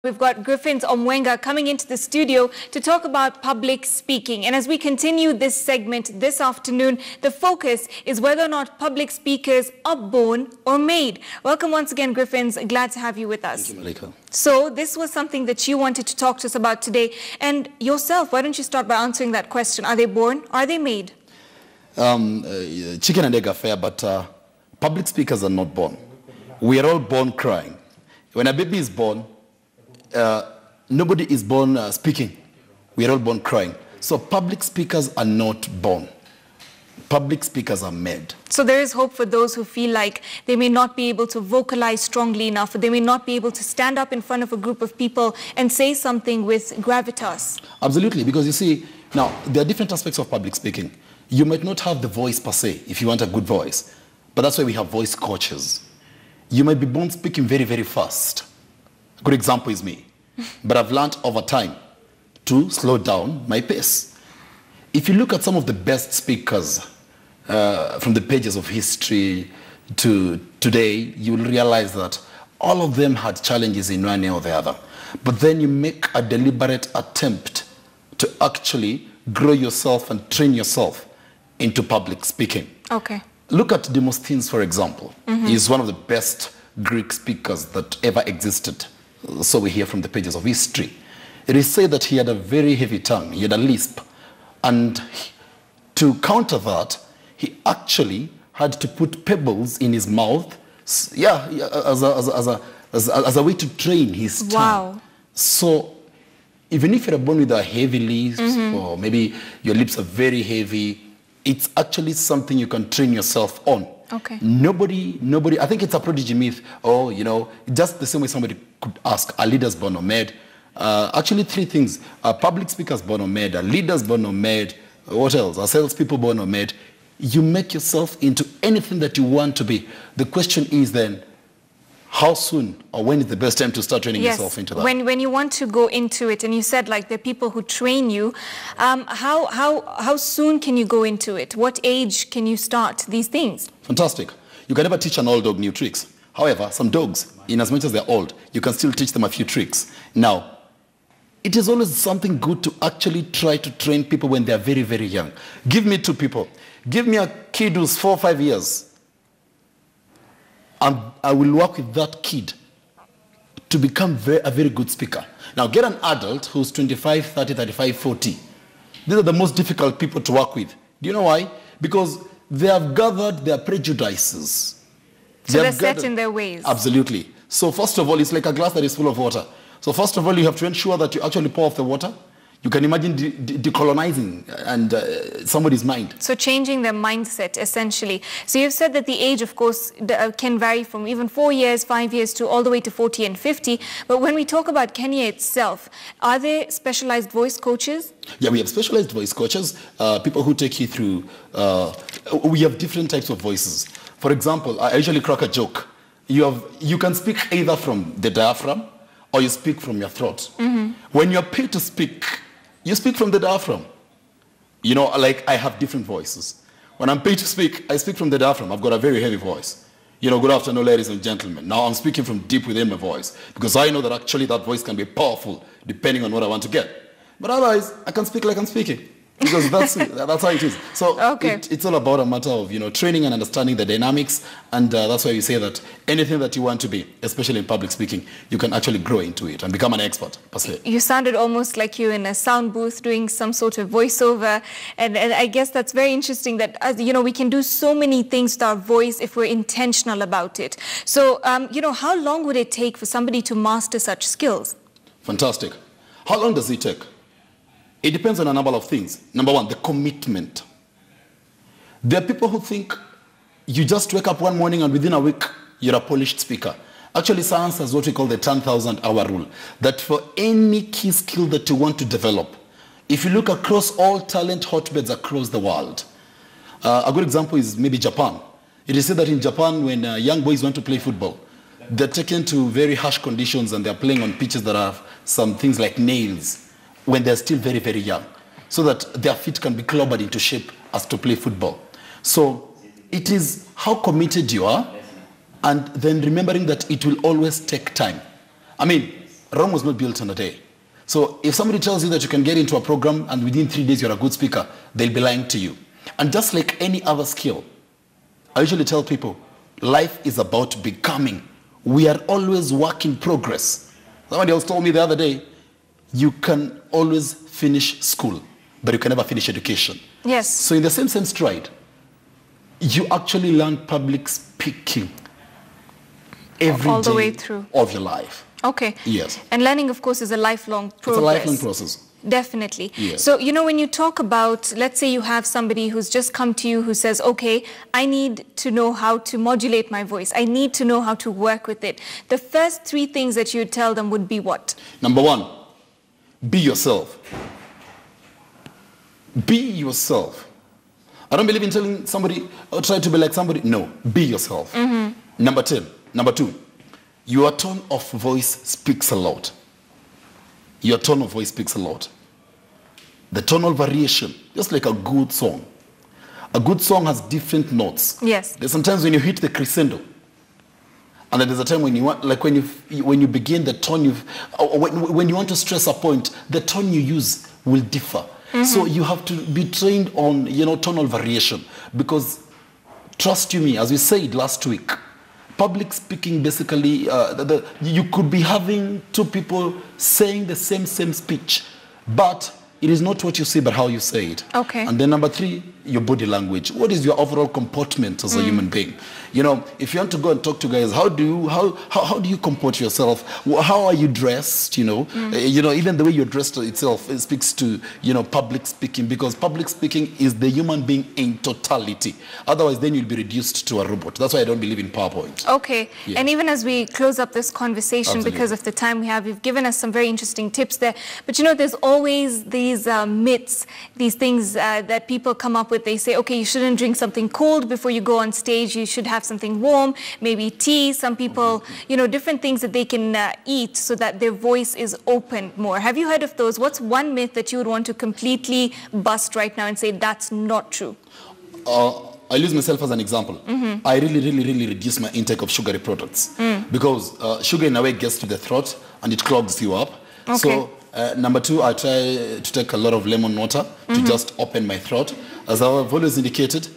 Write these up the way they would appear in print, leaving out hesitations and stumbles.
We've got Griffins Omwenga coming into the studio to talk about public speaking. And as we continue this segment this afternoon, the focus is whether or not public speakers are born or made. Welcome once again, Griffins. Glad to have you with us. Thank you, Malika. So this was something that you wanted to talk to us about today. And yourself, why don't you start by answering that question? Are they born? Are they made? Chicken and egg affair, but public speakers are not born. We are all born crying. When a baby is born, nobody is born speaking. We are all born crying. So public speakers are not born. Public speakers are made. So there is hope for those who feel like they may not be able to vocalize strongly enough, or they may not be able to stand up in front of a group of people and say something with gravitas. Absolutely, because you see, now, there are different aspects of public speaking. You might not have the voice per se, if you want a good voice, but that's why we have voice coaches. You might be born speaking very, very fast. A good example is me. But I've learned over time to slow down my pace. If you look at some of the best speakers from the pages of history to today, you will realize that all of them had challenges in one way or the other. But then you make a deliberate attempt to actually grow yourself and train yourself into public speaking. Okay. Look at Demosthenes, for example. He's one of the best Greek speakers that ever existed. So we hear from the pages of history. It is said that he had a very heavy tongue. He had a lisp. And to counter that, he actually had to put pebbles in his mouth, as a way to train his tongue. Wow. So even if you're born with a heavy lisp, or maybe your lips are very heavy, it's actually something you can train yourself on. Okay. Nobody, I think it's a prodigy myth, or, you know, just the same way somebody could ask, are leaders born or made? Actually, three things. Are public speakers born or made? Are leaders born or made? What else? Are salespeople born or made? You make yourself into anything that you want to be. The question is then, how soon or when is the best time to start training yourself into that? When you want to go into it, and you said like the people who train you, how soon can you go into it? What age can you start these things? Fantastic. You can never teach an old dog new tricks. However, some dogs, in as much as they're old, you can still teach them a few tricks. Now, it is always something good to actually try to train people when they're very, very young. Give me two people. Give me a kid who's 4 or 5 years. And I will work with that kid to become a very good speaker. Now, get an adult who's 25, 30, 35, 40. These are the most difficult people to work with. Do you know why? Because they have gathered their prejudices. So they're set in their ways. Absolutely. So first of all, it's like a glass that is full of water. So first of all, you have to ensure that you actually pour off the water. You can imagine decolonizing somebody's mind. So changing their mindset, essentially. So you've said that the age, of course, can vary from even 4 years, 5 years, to all the way to 40 and 50. But when we talk about Kenya itself, are there specialized voice coaches? Yeah, we have specialized voice coaches, people who take you through. We have different types of voices. For example, I usually crack a joke. You can speak either from the diaphragm or you speak from your throat. When you're paid to speak, you speak from the diaphragm. You know, like I have different voices. When I'm paid to speak, I speak from the diaphragm. I've got a very heavy voice. You know, good afternoon, ladies and gentlemen. Now I'm speaking from deep within my voice because I know that actually that voice can be powerful depending on what I want to get. But otherwise, I can speak like I'm speaking because that's how it is. So it's all about a matter of, you know, training and understanding the dynamics. And that's why we say that anything that you want to be, especially in public speaking, you can actually grow into it and become an expert, per se. You sounded almost like you're in a sound booth doing some sort of voiceover. And I guess that's very interesting that, you know, we can do so many things with our voice if we're intentional about it. So, you know, how long would it take for somebody to master such skills? Fantastic. How long does it take? It depends on a number of things. Number one, the commitment. There are people who think you just wake up one morning and within a week, you're a polished speaker. Actually, science has what we call the 10,000-hour rule, that for any key skill that you want to develop, if you look across all talent hotbeds across the world, a good example is maybe Japan. It is said that in Japan, when young boys want to play football, they're taken to very harsh conditions and they're playing on pitches that have some things like nails, when they're still very, very young, so that their feet can be clobbered into shape as to play football. So it is how committed you are, and then remembering that it will always take time. I mean, Rome was not built in a day. So if somebody tells you that you can get into a program and within 3 days you're a good speaker, they'll be lying to you. And just like any other skill, I usually tell people, life is about becoming. We are always work in progress. Somebody else told me the other day, you can always finish school, but you can never finish education. Yes. So in the same stride, you actually learn public speaking every all the day way through of your life. Okay. Yes. And learning, of course, is a lifelong progress. It's a lifelong process. Definitely. Yes. So, you know, when you talk about, let's say you have somebody who's just come to you who says, okay, I need to know how to modulate my voice. I need to know how to work with it. The first 3 things that you would tell them would be what? Number 1, be yourself. Be yourself. I don't believe in telling somebody, or try to be like somebody. No, be yourself. Mm-hmm. Number 2, your tone of voice speaks a lot. Your tone of voice speaks a lot. The tonal variation, just like a good song. A good song has different notes. Yes. There's sometimes when you hit the crescendo, and then there's a time when you want, like when you begin the tone, when you want to stress a point, the tone you use will differ. Mm-hmm. So you have to be trained on, tonal variation, because trust you me, as we said last week, public speaking basically, you could be having 2 people saying the same speech, but it is not what you say, but how you say it. Okay. And then number 3, your body language. What is your overall comportment as a human being? If you want to go and talk to guys, how do you comport yourself? How are you dressed? Even the way you're dressed itself, it speaks to public speaking, because public speaking is the human being in totality. Otherwise, then you'll be reduced to a robot. That's why I don't believe in PowerPoint. Okay. Yeah. And even as we close up this conversation, Absolutely. because of the time we have, you've given us some very interesting tips there. But there's always these myths, these things that people come up with. They say, okay, you shouldn't drink something cold before you go on stage. You should have something warm, maybe tea. Some people, different things that they can eat so that their voice is opened more. Have you heard of those? What's one myth that you would want to completely bust right now and say that's not true? I use myself as an example. Mm-hmm. I really reduce my intake of sugary products because sugar in a way gets to the throat and it clogs you up. Okay. So number 2, I try to take a lot of lemon water to just open my throat. As I've always indicated,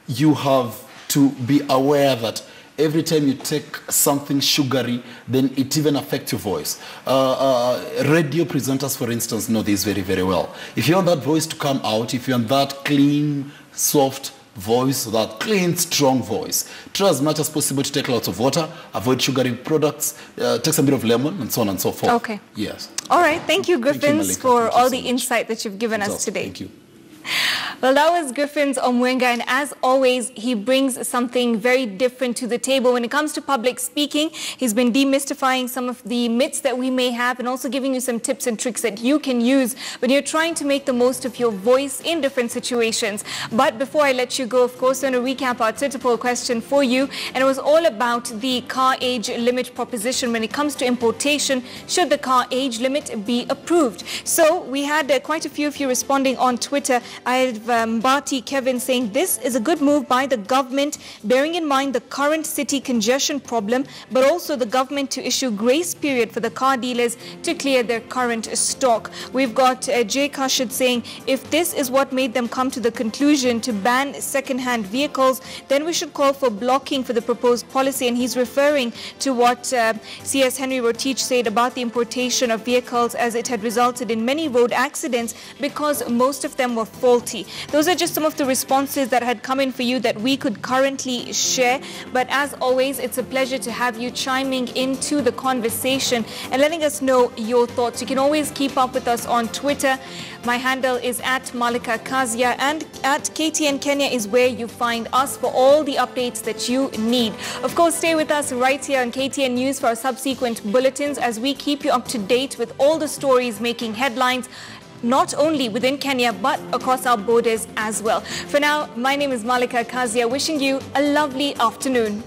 you have to be aware that every time you take something sugary, then it even affects your voice. Radio presenters, for instance, know this very well. If you want that voice to come out, if you want that clean, soft voice, that clean, strong voice, try as much as possible to take lots of water, avoid sugary products, take some bit of lemon, and so on and so forth. Okay. Yes. All right. Thank you, Griffins, for all the much. insight that you've given us today. Thank you. Well, that was Griffins Omwenga, and as always, he brings something very different to the table. When it comes to public speaking, he's been demystifying some of the myths that we may have and also giving you some tips and tricks that you can use when you're trying to make the most of your voice in different situations. But before I let you go, of course, I'm going to recap our Twitter poll question for you, and it was all about the car age limit proposition. When it comes to importation, should the car age limit be approved? So we had quite a few of you responding on Twitter. I have Mbati Kevin saying this is a good move by the government, bearing in mind the current city congestion problem, but also the government to issue grace period for the car dealers to clear their current stock. We've got Jay Kashid saying if this is what made them come to the conclusion to ban second-hand vehicles, then we should call for blocking for the proposed policy. And he's referring to what CS Henry Rotich said about the importation of vehicles, as it had resulted in many road accidents because most of them were faulty. Those are just some of the responses that had come in for you that we could currently share. But as always, it's a pleasure to have you chiming into the conversation and letting us know your thoughts. You can always keep up with us on Twitter. My handle is @Malika Kazia, and @KTN Kenya is where you find us for all the updates that you need. Of course, stay with us right here on KTN News for our subsequent bulletins as we keep you up to date with all the stories making headlines, not only within Kenya, but across our borders as well. For now, my name is Malika Kazia, wishing you a lovely afternoon.